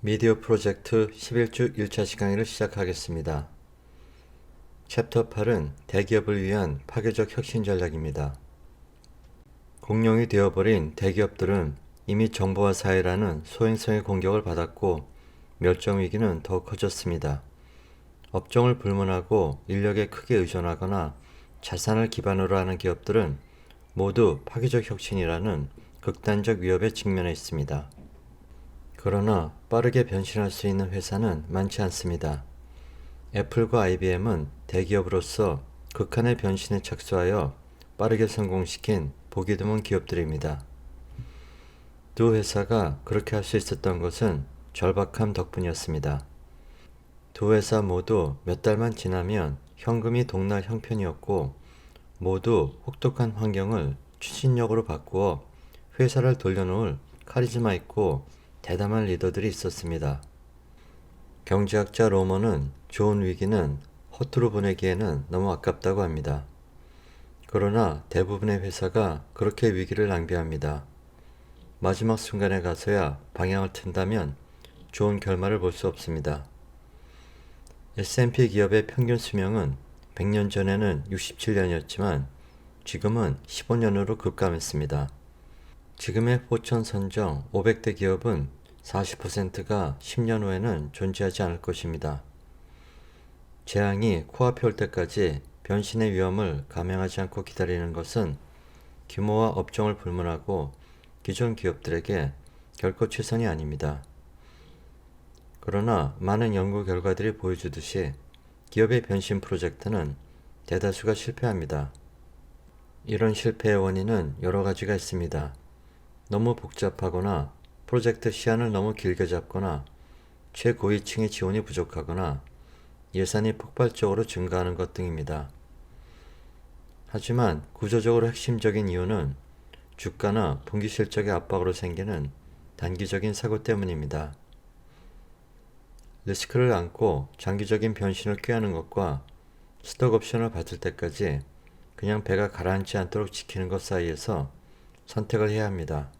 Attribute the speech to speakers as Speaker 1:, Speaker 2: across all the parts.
Speaker 1: 미디어 프로젝트 11주 1차 강의를 시작하겠습니다. 챕터 8은 대기업을 위한 파괴적 혁신 전략입니다. 공룡이 되어버린 대기업들은 이미 정보화 사회라는 소행성의 공격을 받았고 멸종 위기는 더욱 커졌습니다. 업종을 불문하고 인력에 크게 의존하거나 자산을 기반으로 하는 기업들은 모두 파괴적 혁신이라는 극단적 위협에 직면해 있습니다. 그러나 빠르게 변신할 수 있는 회사는 많지 않습니다. 애플과 IBM은 대기업으로서 극한의 변신에 착수하여 빠르게 성공시킨 보기 드문 기업들입니다. 두 회사가 그렇게 할 수 있었던 것은 절박함 덕분이었습니다. 두 회사 모두 몇 달만 지나면 현금이 동날 형편이었고 모두 혹독한 환경을 추진력으로 바꾸어 회사를 돌려놓을 카리스마 있고 대담한 리더들이 있었습니다. 경제학자 로머는 좋은 위기는 허투루 보내기에는 너무 아깝다고 합니다. 그러나 대부분의 회사가 그렇게 위기를 낭비합니다. 마지막 순간에 가서야 방향을 튼다면 좋은 결말을 볼 수 없습니다. S&P 기업의 평균 수명은 100년 전에는 67년이었지만 지금은 15년으로 급감했습니다. 지금의 포천 선정 500대 기업은 40%가 10년 후에는 존재하지 않을 것입니다. 재앙이 코앞에 올 때까지 변신의 위험을 감행하지 않고 기다리는 것은 규모와 업종을 불문하고 기존 기업들에게 결코 최선이 아닙니다. 그러나 많은 연구 결과들이 보여주듯이 기업의 변신 프로젝트는 대다수가 실패합니다. 이런 실패의 원인은 여러 가지가 있습니다. 너무 복잡하거나 프로젝트 시한을 너무 길게 잡거나 최고위층의 지원이 부족하거나 예산이 폭발적으로 증가하는 것 등입니다. 하지만 구조적으로 핵심적인 이유는 주가나 분기 실적의 압박으로 생기는 단기적인 사고 때문입니다. 리스크를 안고 장기적인 변신을 꾀하는 것과 스톡 옵션을 받을 때까지 그냥 배가 가라앉지 않도록 지키는 것 사이에서 선택을 해야 합니다.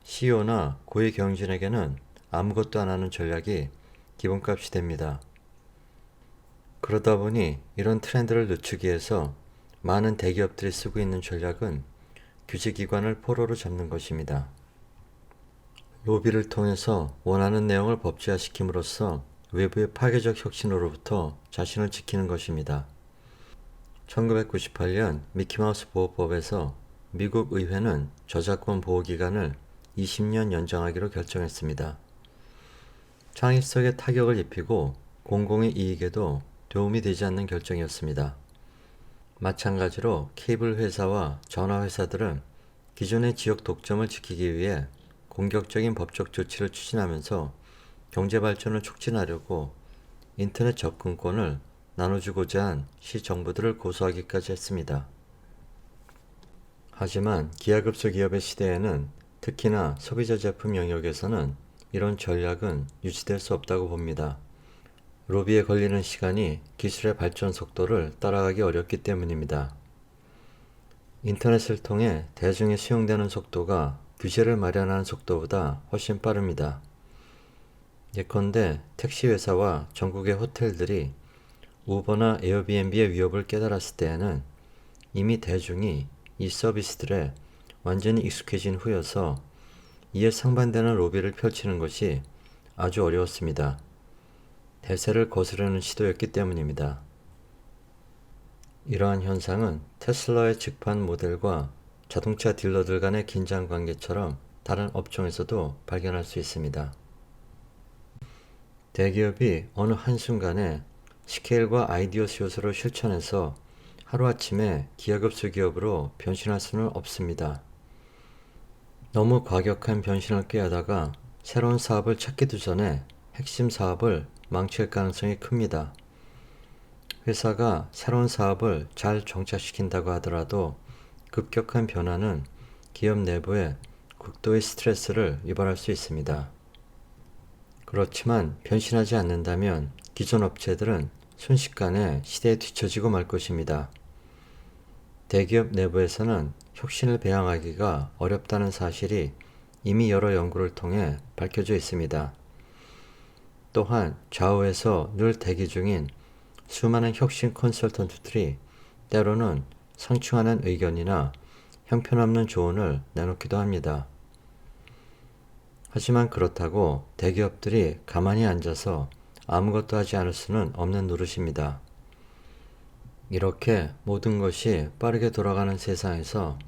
Speaker 1: CEO나 고위 경영진에게는 아무것도 안 하는 전략이 기본값이 됩니다. 그러다 보니 이런 트렌드를 늦추기 위해서 많은 대기업들이 쓰고 있는 전략은 규제기관을 포로로 잡는 것입니다. 로비를 통해서 원하는 내용을 법제화시킴으로써 외부의 파괴적 혁신으로부터 자신을 지키는 것입니다. 1998년 미키마우스 보호법에서 미국 의회는 저작권 보호기간을 20년 연장하기로 결정했습니다. 창의성에 타격을 입히고 공공의 이익에도 도움이 되지 않는 결정이었습니다. 마찬가지로 케이블 회사와 전화 회사들은 기존의 지역 독점을 지키기 위해 공격적인 법적 조치를 추진하면서 경제 발전을 촉진하려고 인터넷 접근권을 나눠주고자 한 시 정부들을 고소하기까지 했습니다. 하지만 기하급수 기업의 시대에는 특히나 소비자 제품 영역에서는 이런 전략은 유지될 수 없다고 봅니다. 로비에 걸리는 시간이 기술의 발전 속도를 따라가기 어렵기 때문입니다. 인터넷을 통해 대중에 수용되는 속도가 규제를 마련하는 속도보다 훨씬 빠릅니다. 예컨대 택시회사와 전국의 호텔들이 우버나 에어비앤비의 위협을 깨달았을 때에는 이미 대중이 이 서비스들에 완전히 익숙해진 후여서 이에 상반되는 로비를 펼치는 것이 아주 어려웠습니다. 대세를 거스르는 시도였기 때문입니다. 이러한 현상은 테슬라의 직판 모델과 자동차 딜러들 간의 긴장 관계처럼 다른 업종에서도 발견할 수 있습니다. 대기업이 어느 한순간에 스케일과 아이디어스 요소를 실천해서 하루아침에 기하급수 기업으로 변신할 수는 없습니다. 너무 과격한 변신을 꾀하다가 새로운 사업을 찾기도 전에 핵심 사업을 망칠 가능성이 큽니다. 회사가 새로운 사업을 잘 정착시킨다고 하더라도 급격한 변화는 기업 내부에 극도의 스트레스를 유발할 수 있습니다. 그렇지만 변신하지 않는다면 기존 업체들은 순식간에 시대에 뒤처지고 말 것입니다. 대기업 내부에서는 혁신을 배양하기가 어렵다는 사실이 이미 여러 연구를 통해 밝혀져 있습니다. 또한 좌우에서 늘 대기 중인 수많은 혁신 컨설턴트들이 때로는 상충하는 의견이나 형편없는 조언을 내놓기도 합니다. 하지만 그렇다고 대기업들이 가만히 앉아서 아무것도 하지 않을 수는 없는 노릇입니다. 이렇게 모든 것이 빠르게 돌아가는 세상에서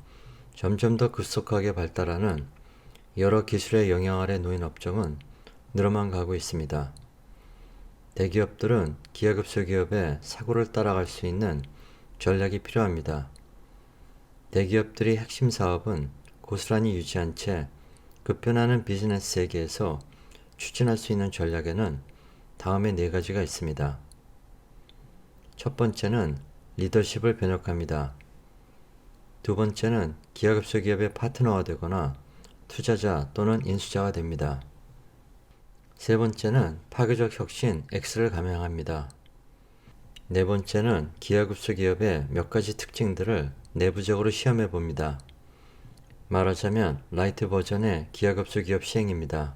Speaker 1: 점점 더 급속하게 발달하는 여러 기술의 영향 아래 놓인 업종은 늘어만 가고 있습니다. 대기업들은 기하급수기업의 사고를 따라갈 수 있는 전략이 필요합니다. 대기업들의 핵심 사업은 고스란히 유지한 채 급변하는 비즈니스 세계에서 추진할 수 있는 전략에는 다음의 4가지가 있습니다. 첫 번째는 리더십을 변혁합니다. 두 번째는 기하급수기업의 파트너가 되거나 투자자 또는 인수자가 됩니다. 세 번째는 파괴적 혁신 X를 감행합니다. 네 번째는 기하급수기업의 몇 가지 특징들을 내부적으로 시험해 봅니다. 말하자면 라이트 버전의 기하급수기업 시행입니다.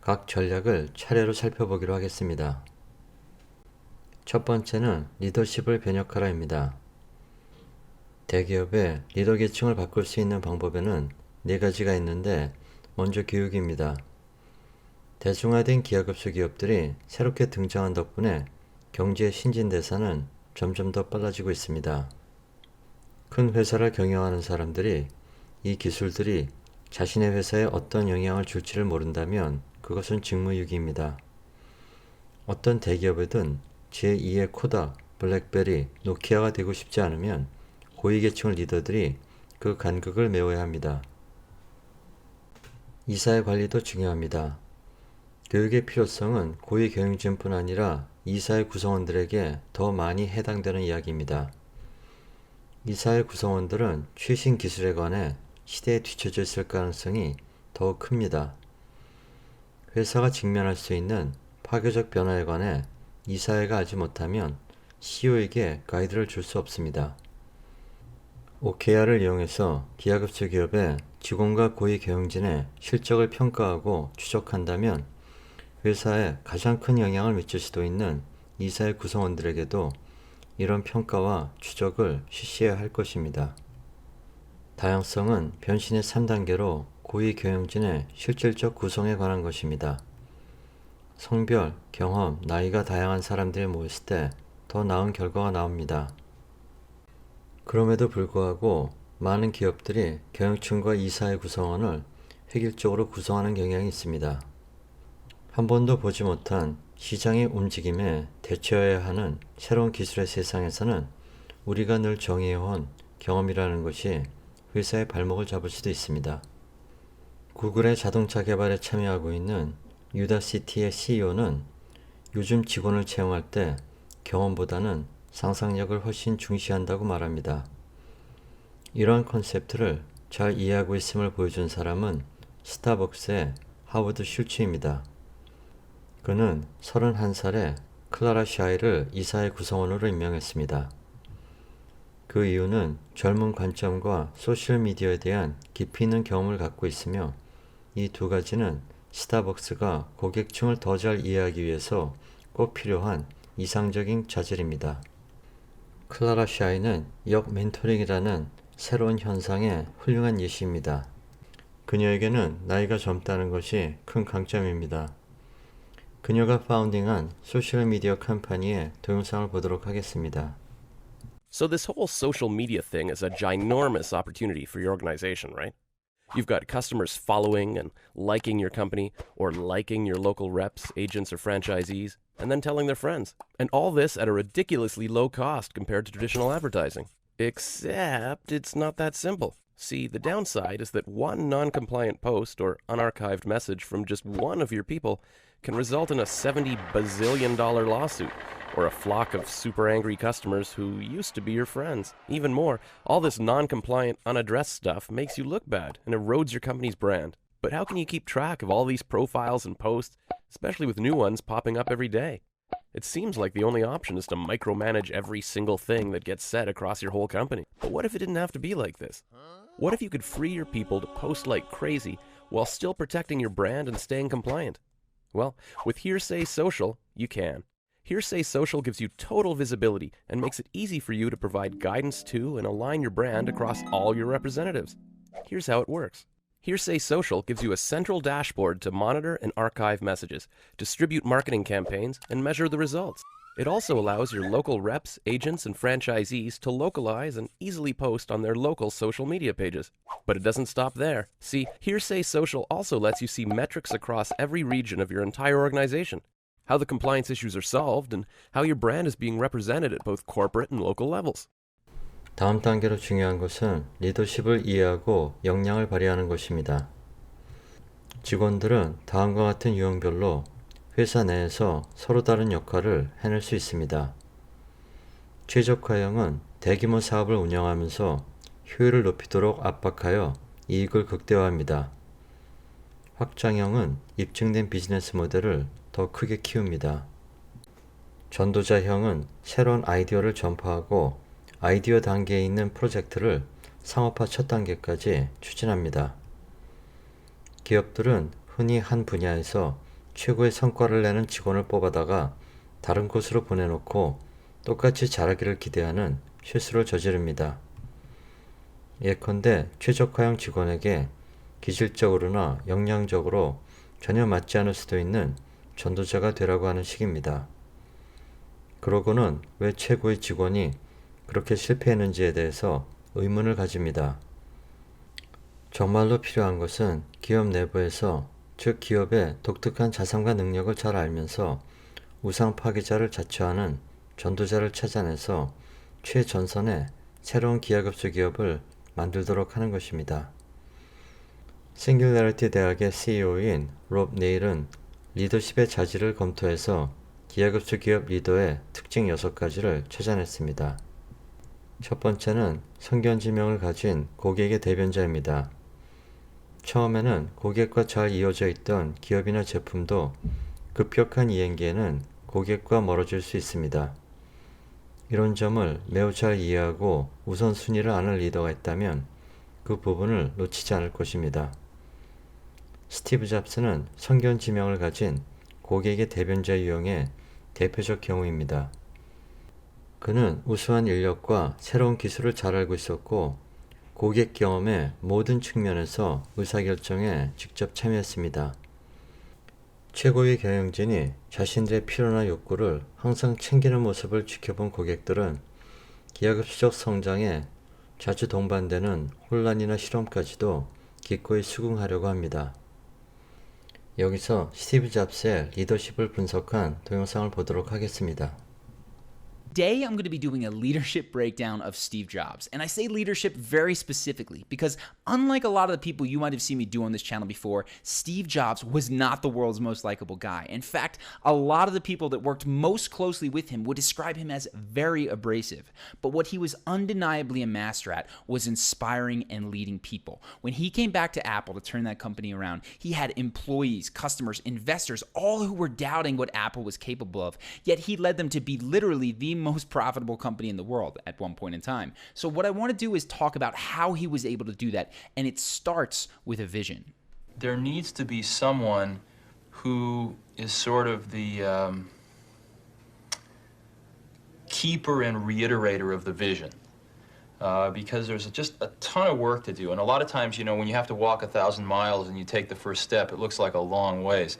Speaker 1: 각 전략을 차례로 살펴보기로 하겠습니다. 첫 번째는 리더십을 변혁하라입니다. 대기업의 리더 계층을 바꿀 수 있는 방법에는 4가지가 있는데 먼저 교육입니다. 대중화된 기하급수 기업들이 새롭게 등장한 덕분에 경제의 신진대사는 점점 더 빨라지고 있습니다. 큰 회사를 경영하는 사람들이 이 기술들이 자신의 회사에 어떤 영향을 줄지를 모른다면 그것은 직무유기입니다. 어떤 대기업이든 제2의 코다, 블랙베리, 노키아가 되고 싶지 않으면 고위계층 리더들이 그 간극을 메워야 합니다. 이사의 관리도 중요합니다. 교육의 필요성은 고위 경영진뿐 아니라 이사의 구성원들에게 더 많이 해당되는 이야기입니다. 이사의 구성원들은 최신 기술에 관해 시대에 뒤처져 있을 가능성이 더욱 큽니다. 회사가 직면할 수 있는 파괴적 변화에 관해 이사회가 알지 못하면 CEO에게 가이드를 줄 수 없습니다. OKR을 이용해서 기하급수 기업의 직원과 고위 경영진의 실적을 평가하고 추적한다면 회사에 가장 큰 영향을 미칠 수도 있는 이사의 구성원들에게도 이런 평가와 추적을 실시해야 할 것입니다. 다양성은 변신의 3단계로 고위 경영진의 실질적 구성에 관한 것입니다. 성별, 경험, 나이가 다양한 사람들이 모였을 때 더 나은 결과가 나옵니다. 그럼에도 불구하고 많은 기업들이 경영층과 이사의 구성원을 획일적으로 구성하는 경향이 있습니다. 한 번도 보지 못한 시장의 움직임에 대처해야 하는 새로운 기술의 세상에서는 우리가 늘 정의해온 경험이라는 것이 회사의 발목을 잡을 수도 있습니다. 구글의 자동차 개발에 참여하고 있는 유다시티의 CEO는 요즘 직원을 채용할 때 경험보다는 상상력을 훨씬 중시한다고 말합니다. 이러한 컨셉트를 잘 이해하고 있음을 보여준 사람은 스타벅스의 하워드 슐츠입니다. 그는 31살에 클라라 샤이를 이사의 구성원으로 임명했습니다. 그 이유는 젊은 관점과 소셜미디어에 대한 깊이 있는 경험을 갖고 있으며 이 2가지는 스타벅스가 고객층을 더 잘 이해하기 위해서 꼭 필요한 이상적인 자질입니다. 클라라 샤이는 역 멘토링이라는 새로운 현상의 훌륭한 예시입니다. 그녀에게는 나이가 젊다는 것이 큰 강점입니다. 그녀가 파운딩한 소셜미디어 컴퍼니의 동영상을 보도록 하겠습니다.
Speaker 2: So this whole social media thing is a ginormous opportunity for your organization, right? You've got customers following and liking your company, or liking your local reps, agents, or franchisees, and then telling their friends. And all this at a ridiculously low cost compared to traditional advertising. Except it's not that simple. See, the downside is that one non-compliant post or unarchived message from just one of your people can result in a $70 bazillion lawsuit, or a flock of super angry customers who used to be your friends. Even more, all this non-compliant, unaddressed stuff makes you look bad and erodes your company's brand. But how can you keep track of all these profiles and posts, especially with new ones popping up every day? It seems like the only option is to micromanage every single thing that gets said across your whole company. But what if it didn't have to be like this? What if you could free your people to post like crazy while still protecting your brand and staying compliant? Well, with Hearsay Social, you can. Hearsay Social gives you total visibility and makes it easy for you to provide guidance to and align your brand across all your representatives. Here's how it works. Hearsay Social gives you a central dashboard to monitor and archive messages, distribute marketing campaigns, and measure the results. It also allows your local reps, agents, and franchisees to localize and easily post on their local social media pages. But it doesn't stop there. See, Hearsay Social also lets you see metrics across every region of your entire organization, how the compliance issues are solved, and how your brand is being represented at both corporate and local levels.
Speaker 1: 다음 단계로 중요한 것은 리더십을 이해하고 역량을 발휘하는 것입니다. 직원들은 다음과 같은 유형별로 회사 내에서 서로 다른 역할을 해낼 수 있습니다. 최적화형은 대규모 사업을 운영하면서 효율을 높이도록 압박하여 이익을 극대화합니다. 확장형은 입증된 비즈니스 모델을 더 크게 키웁니다. 전도자형은 새로운 아이디어를 전파하고 아이디어 단계에 있는 프로젝트를 상업화 첫 단계까지 추진합니다. 기업들은 흔히 한 분야에서 최고의 성과를 내는 직원을 뽑아다가 다른 곳으로 보내놓고 똑같이 잘하기를 기대하는 실수를 저지릅니다. 예컨대 최적화형 직원에게 기질적으로나 역량적으로 전혀 맞지 않을 수도 있는 전도자가 되라고 하는 식입니다. 그러고는 왜 최고의 직원이 그렇게 실패했는지에 대해서 의문을 가집니다. 정말로 필요한 것은 기업 내부에서, 즉 기업의 독특한 자산과 능력을 잘 알면서 우상 파괴자를 자처하는 전도자를 찾아내서 최전선의 새로운 기하급수 기업을 만들도록 하는 것입니다. 싱귤래리티 대학의 CEO인 롭 네일은 리더십의 자질을 검토해서 기하급수 기업 리더의 특징 6가지를 찾아냈습니다. 첫 번째는 성견지명을 가진 고객의 대변자입니다. 처음에는 고객과 잘 이어져 있던 기업이나 제품도 급격한 이행기에는 고객과 멀어질 수 있습니다. 이런 점을 매우 잘 이해하고 우선순위를 아는 리더가 있다면 그 부분을 놓치지 않을 것입니다. 스티브 잡스는 성견지명을 가진 고객의 대변자 유형의 대표적 경우입니다. 그는 우수한 인력과 새로운 기술을 잘 알고 있었고 고객 경험의 모든 측면에서 의사결정에 직접 참여했습니다. 최고의 경영진이 자신들의 필요나 욕구를 항상 챙기는 모습을 지켜본 고객들은 기하급수적 성장에 자주 동반되는 혼란이나 실험까지도 기꺼이 수긍하려고 합니다. 여기서 스티브 잡스의 리더십을 분석한 동영상을 보도록 하겠습니다.
Speaker 3: Today, I'm going to be doing a leadership breakdown of Steve Jobs. And I say leadership very specifically because unlike a lot of the people you might have seen me do on this channel before, Steve Jobs was not the world's most likable guy. In fact, a lot of the people that worked most closely with him would describe him as very abrasive. But what he was undeniably a master at was inspiring and leading people. When he came back to Apple to turn that company around, he had employees, customers, investors, all who were doubting what Apple was capable of. Yet he led them to be literally the most profitable company in the world at one point in time. So what I want to do is talk about how he was able to do that, and it starts with a vision.
Speaker 4: There needs to be someone who is sort of the keeper and reiterator of the vision. Because there's just a ton of work to do. And a lot of times, you know, when you have to walk 1,000 miles and you take the first step, it looks like a long ways.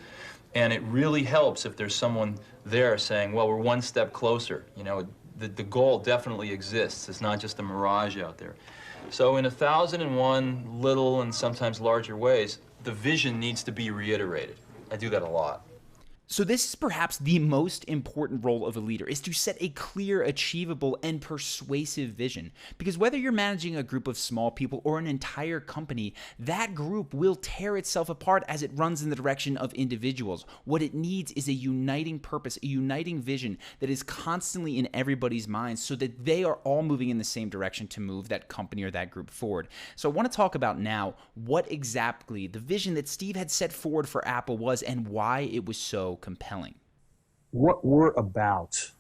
Speaker 4: And it really helps if there's someone there saying, well, we're one step closer. You know, the goal definitely exists. It's not just a mirage out there. So in 1,001 little and sometimes larger ways, the vision needs to be reiterated. I do that a lot.
Speaker 3: So this is perhaps the most important role of a leader, is to set a clear, achievable, and persuasive vision. Because whether you're managing a group of small people or an entire company, that group will tear itself apart as it runs in the direction of individuals. What it needs is a uniting purpose, a uniting vision that is constantly in everybody's minds so that they are all moving in the same direction to move that company or that group forward. So I want to talk about now what exactly the vision that Steve had set forward for Apple was and why it was so compelling.
Speaker 5: What we're about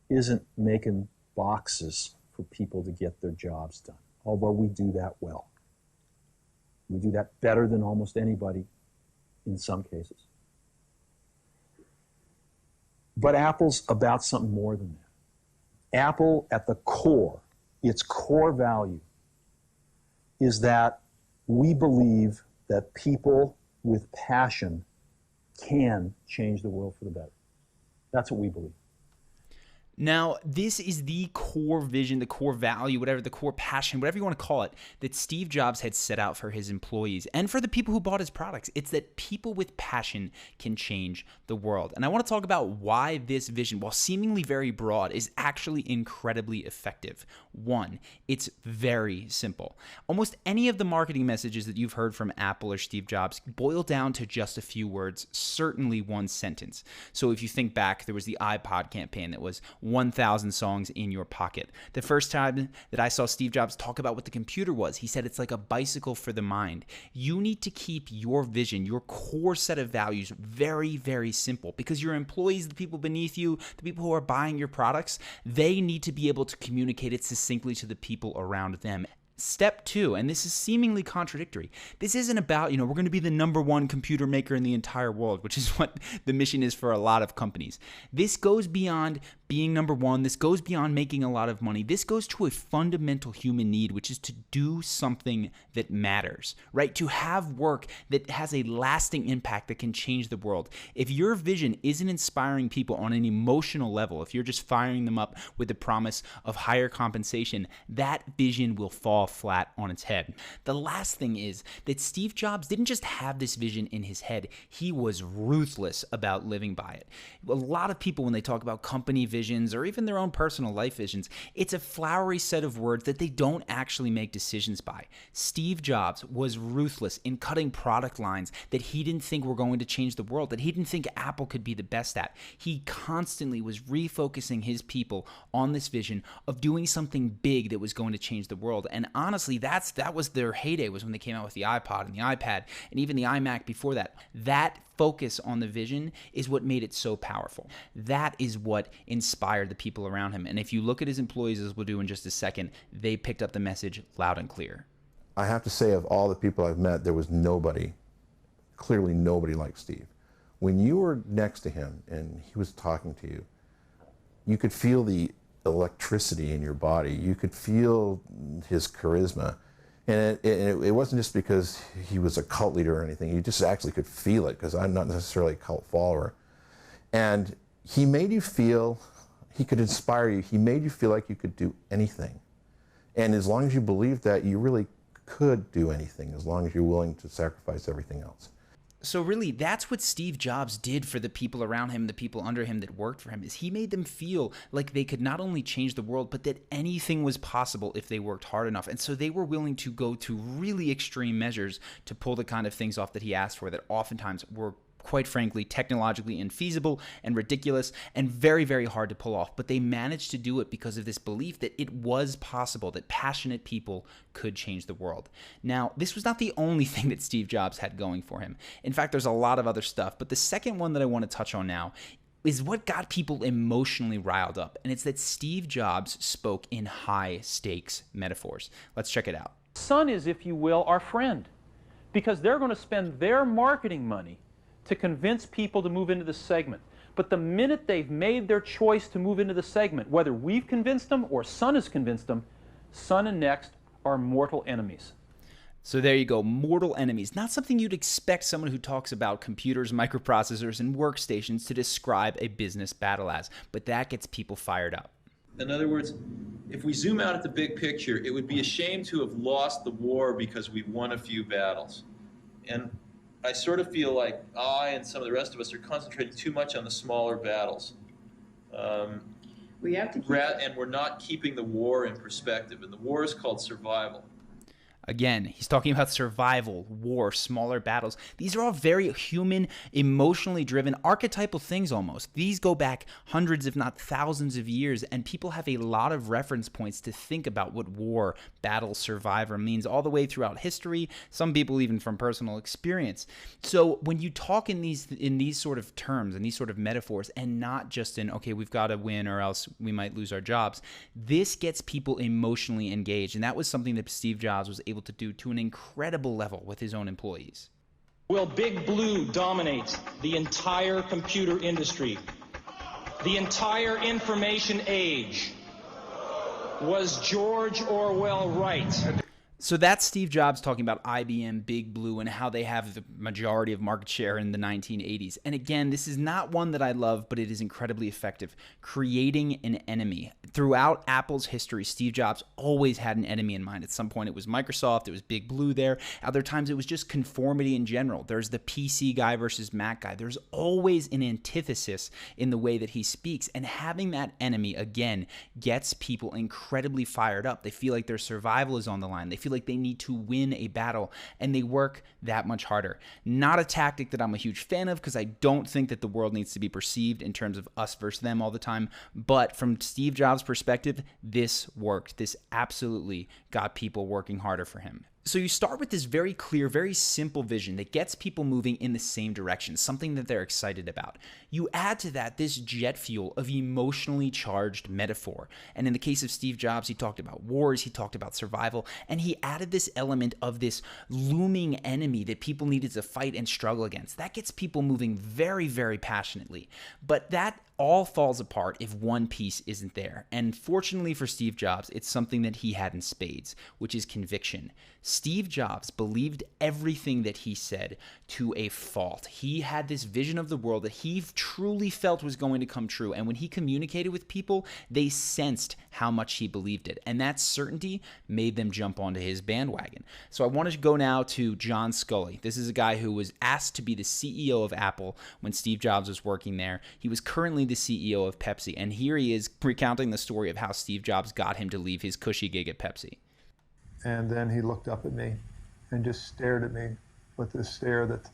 Speaker 5: isn't making boxes for people to get their jobs done, although we do that well. We do that better than almost anybody in some cases. But Apple's about something more than that. Apple, at the core, its core value is that we believe that people with passion can change the world for the better. That's what we believe.
Speaker 3: Now, this is the core vision, the core value, whatever, the core passion, whatever you want to call it, that Steve Jobs had set out for his employees and for the people who bought his products. It's that people with passion can change the world. And I want to talk about why this vision, while seemingly very broad, is actually incredibly effective. One, it's very simple. Almost any of the marketing messages that you've heard from Apple or Steve Jobs boil down to just a few words, certainly one sentence. So if you think back, there was the iPod campaign that was 1,000 songs in your pocket. The first time that I saw Steve Jobs talk about what the computer was, he said it's like a bicycle for the mind. You need to keep your vision, your core set of values very, very simple, because your employees, the people beneath you, the people who are buying your products, they need to be able to communicate it succinctly to the people around them. Step two, and this is seemingly contradictory. This isn't about, we're going to be the number one computer maker in the entire world, which is what the mission is for a lot of companies. This goes beyond being number one. This goes beyond making a lot of money. This goes to a fundamental human need, which is to do something that matters, right? To have work that has a lasting impact that can change the world. If your vision isn't inspiring people on an emotional level, if you're just firing them up with the promise of higher compensation, that vision will fall flat on its head. The last thing is that Steve Jobs didn't just have this vision in his head, he was ruthless about living by it. A lot of people, when they talk about company visions or even their own personal life visions, it's a flowery set of words that they don't actually make decisions by. Steve Jobs was ruthless in cutting product lines that he didn't think were going to change the world, that he didn't think Apple could be the best at. He constantly was refocusing his people on this vision of doing something big that was going to change the world. And honestly, that was their heyday, was when they came out with the iPod and the iPad and even the iMac before that. That focus on the vision is what made it so powerful. That is what inspired the people around him. And if you look at his employees, as we'll do in just a second, they picked up the message loud and clear.
Speaker 6: I have to say, of all the people I've met, there was nobody, clearly nobody like Steve. When you were next to him and he was talking to you, you could feel the electricity in your body. You could feel his charisma. And it wasn't just because he was a cult leader or anything. You just actually could feel it, because I'm not necessarily a cult follower. And he made you feel, he could inspire you. He made you feel like you could do anything. And as long as you believed that, you really could do anything, as long as you're willing to sacrifice everything else.
Speaker 3: So really, that's what Steve Jobs did for the people around him, the people under him that worked for him, is he made them feel like they could not only change the world, but that anything was possible if they worked hard enough. And so they were willing to go to really extreme measures to pull the kind of things off that he asked for, that oftentimes were, quite frankly, technologically infeasible and ridiculous and very, very hard to pull off. But they managed to do it because of this belief that it was possible, that passionate people could change the world. Now, this was not the only thing that Steve Jobs had going for him. In fact, there's a lot of other stuff. But the second one that I want to touch on now is what got people emotionally riled up. And it's that Steve Jobs spoke in high stakes metaphors. Let's check it out.
Speaker 7: Sun is, if you will, our friend, because they're going to spend their marketing money to convince people to move into the segment. But the minute they've made their choice to move into the segment, whether we've convinced them or Sun has convinced them, Sun and Next are mortal enemies.
Speaker 3: So there you go, mortal enemies. Not something you'd expect someone who talks about computers, microprocessors, and workstations to describe a business battle as, but that gets people fired up.
Speaker 4: In other words, if we zoom out at the big picture, it would be a shame to have lost the war because we won a few battles. And I sort of feel like I and some of the rest of us are concentrating too much on the smaller battles.
Speaker 8: We have to keep
Speaker 4: and we're not keeping the war in perspective. And the war is called survival.
Speaker 3: Again, he's talking about survival, war, smaller battles. These are all very human, emotionally driven, archetypal things almost. These go back hundreds, if not thousands of years, and people have a lot of reference points to think about what war, battle, survivor means all the way throughout history, some people even from personal experience. So when you talk in these sort of terms and these sort of metaphors, and not just in, okay, we've got to win or else we might lose our jobs, this gets people emotionally engaged. And that was something that Steve Jobs was able able to do to an incredible level with his own employees.
Speaker 9: Will Big Blue dominate the entire computer industry? The entire information age? Was George Orwell right?
Speaker 3: So that's Steve Jobs talking about IBM, Big Blue, and how they have the majority of market share in the 1980s. And again, this is not one that I love, but it is incredibly effective. Creating an enemy. Throughout Apple's history, Steve Jobs always had an enemy in mind. At some point, it was Microsoft, it was Big Blue there. Other times, it was just conformity in general. There's the PC guy versus Mac guy. There's always an antithesis in the way that he speaks. And having that enemy, again, gets people incredibly fired up. They feel like their survival is on the line. They feel like they need to win a battle, and they work that much harder. Not a tactic that I'm a huge fan of, because I don't think that the world needs to be perceived in terms of us versus them all the time. But from Steve Jobs' perspective, this worked. This absolutely got people working harder for him. So you start with this very clear, very simple vision that gets people moving in the same direction, something that they're excited about. You add to that this jet fuel of emotionally charged metaphor. And in the case of Steve Jobs, he talked about wars, he talked about survival, and he added this element of this looming enemy that people needed to fight and struggle against. That gets people moving very, very passionately. But that all falls apart if one piece isn't there. And fortunately for Steve Jobs, it's something that he had in spades, which is conviction. Steve Jobs believed everything that he said to a fault. He had this vision of the world that he truly felt was going to come true. And when he communicated with people, they sensed how much he believed it. And that certainty made them jump onto his bandwagon. So I want to go now to John Sculley. This is a guy who was asked to be the CEO of Apple when Steve Jobs was working there. He was currently the CEO of Pepsi, and here he is recounting the story of how Steve Jobs got him to leave his cushy gig at Pepsi.
Speaker 10: And then he looked up at me and just stared at me with this stare that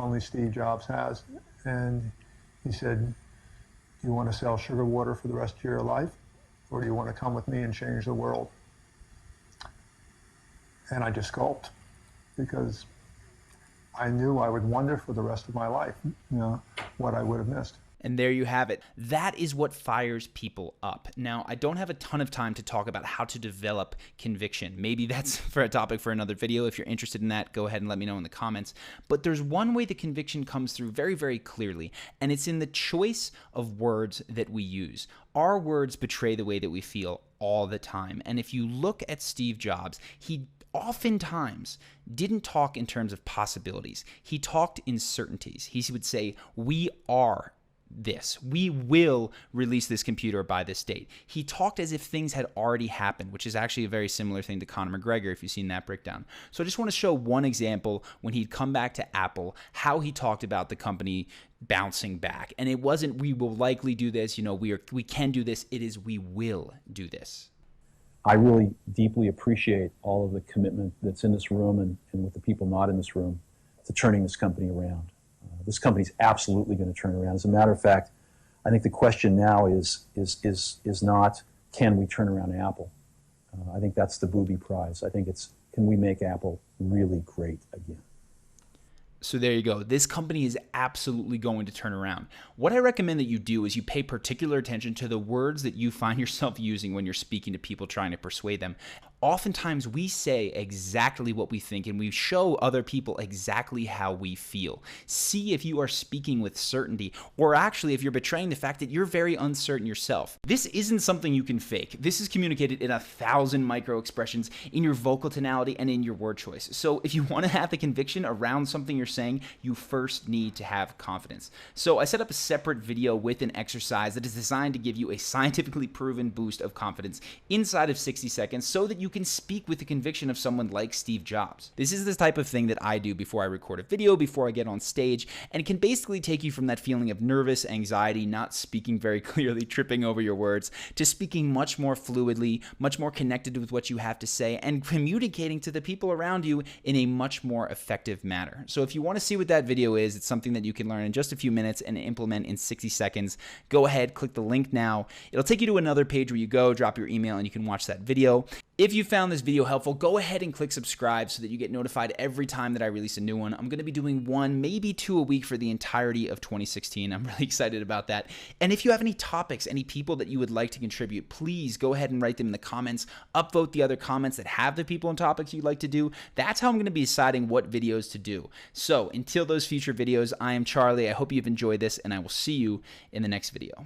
Speaker 10: only Steve Jobs has. And he said, "Do you want to sell sugar water for the rest of your life, or do you want to come with me and change the world?" And I just gulped, because I knew I would wonder for the rest of my life, what I would have missed.
Speaker 3: And there you have it. That is what fires people up. Now, I don't have a ton of time to talk about how to develop conviction. Maybe that's for a topic for another video. If you're interested in that, go ahead and let me know in the comments. But there's one way the conviction comes through very, very clearly, and it's in the choice of words that we use. Our words betray the way that we feel all the time. And if you look at Steve Jobs, he oftentimes didn't talk in terms of possibilities. He talked in certainties. He would say, "We are this. We will release this computer by this date." He talked as if things had already happened, which is actually a very similar thing to Conor McGregor, if you've seen that breakdown. So I just want to show one example when he'd come back to Apple, how he talked about the company bouncing back. And it wasn't, "We will likely do this, we can do this." It is, "We will do this."
Speaker 5: I really deeply appreciate all of the commitment that's in this room and with the people not in this room to turning this company around. This company's absolutely going to turn around. As a matter of fact, I think the question now is not, can we turn around Apple? I think that's the booby prize. I think it's, can we make Apple really great again?
Speaker 3: So there you go. This company is absolutely going to turn around. What I recommend that you do is you pay particular attention to the words that you find yourself using when you're speaking to people trying to persuade them. Oftentimes we say exactly what we think, and we show other people exactly how we feel. See if you are speaking with certainty, or actually if you're betraying the fact that you're very uncertain yourself. This isn't something you can fake. This is communicated in 1,000 micro expressions in your vocal tonality and in your word choice. So if you want to have the conviction around something you're saying, you first need to have confidence. So I set up a separate video with an exercise that is designed to give you a scientifically proven boost of confidence inside of 60 seconds so that you can speak with the conviction of someone like Steve Jobs. This is the type of thing that I do before I record a video, before I get on stage, and it can basically take you from that feeling of nervous anxiety, not speaking very clearly, tripping over your words, to speaking much more fluidly, much more connected with what you have to say, and communicating to the people around you in a much more effective manner. So if you want to see what that video is, it's something that you can learn in just a few minutes and implement in 60 seconds. Go ahead, click the link now. It'll take you to another page where you go, drop your email, and you can watch that video. If you you found this video helpful, go ahead and click subscribe so that you get notified every time that I release a new one. I'm going to be doing 1, maybe 2 a week for the entirety of 2016. I'm really excited about that. And if you have any topics, any people that you would like to contribute, please go ahead and write them in the comments. Upvote the other comments that have the people and topics you'd like to do. That's how I'm going to be deciding what videos to do. So until those future videos, I am Charlie. I hope you've enjoyed this, and I will see you in the next video.